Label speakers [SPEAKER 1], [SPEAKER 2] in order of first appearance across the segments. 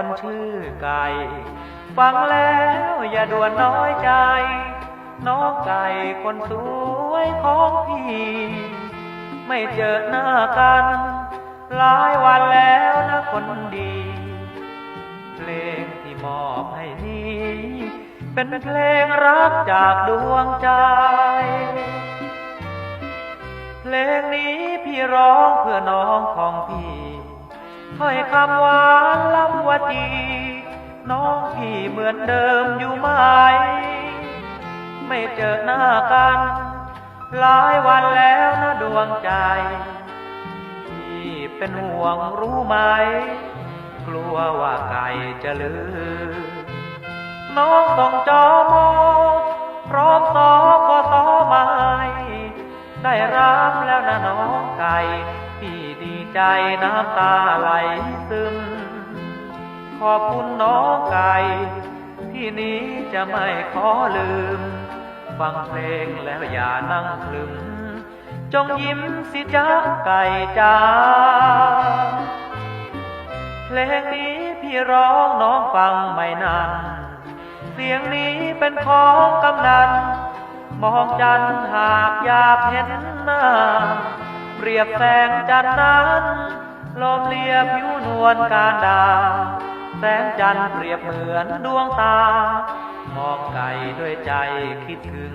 [SPEAKER 1] คนชื่อไก่ฟังแล้วอย่าด่วนน้อยใจน้องไก่คนสวยของพี่ไม่เจอหน้ากันหลายวันแล้วนะคนดีเพลงที่มอบให้นี้เป็นเพลงรักจากดวงใจเพลงนี้พี่ร้องเพื่อน้องของพี่ถ้อยคำหวานล้ำวจีน้องพี่เหมือนเดิมอยู่ไหมไม่เจอหน้ากันหลายวันแล้วนะดวงใจพี่เป็นห่วงรู้ไหมกลัวว่าไก่จะลืมน้องต้องจอมอพร้อมสอก็สอไม้ได้รับแล้วนะน้องไก่พี่ดีใจน้ำตาไหลซึมขอบคุณน้องไก่ที่นี้จะไม่ขอลืมฟังเพลงแล้วอย่านั่งคลึมจงยิ้มสิจ๊ะไก่จ้าเพลงนี้พี่ร้องน้องฟังไม่นานเสียงนี้เป็นของกำนันมองจันทร์หากอยากเห็นหน้าเปรียบแสงจันทร์นั้นลมเลียผิวนวลการดาแสงจันทร์เปรียบเหมือนดวงตามองไก่ด้วยใจคิดถึง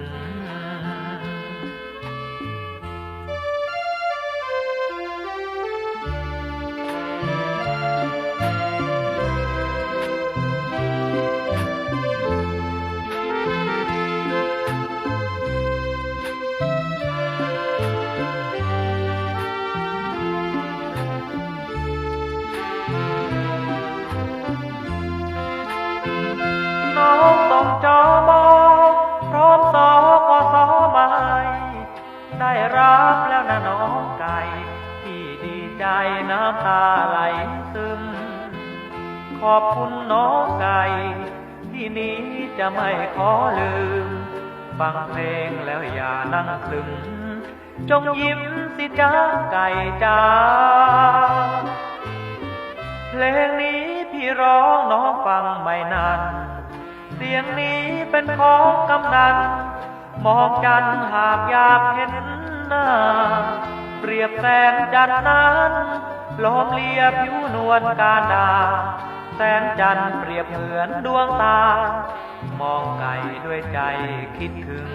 [SPEAKER 1] น้องต้องจอมอพร้อมสอก็สอไม้ได้รับแล้วนะน้องไก่ที่ดีใจน้ำตาไหลซึมขอบคุณน้องไก่ที่นี้จะไม่ขอลืมฟังเพลงแล้วอย่านั่งคลึมจงยิ้มสิจ๊ะไก่จ้าเพลงนี้พี่ร้องน้องฟังไม่นานเสียงนี้เป็นของกำนันมองจันทร์หากอยากเห็นหน้าเปรียบแสงจันทร์นั้นลมเลียผิวนวลการดาแสงจันทร์เปรียบเหมือนดวงตามองไก่ด้วยใจคิดถึง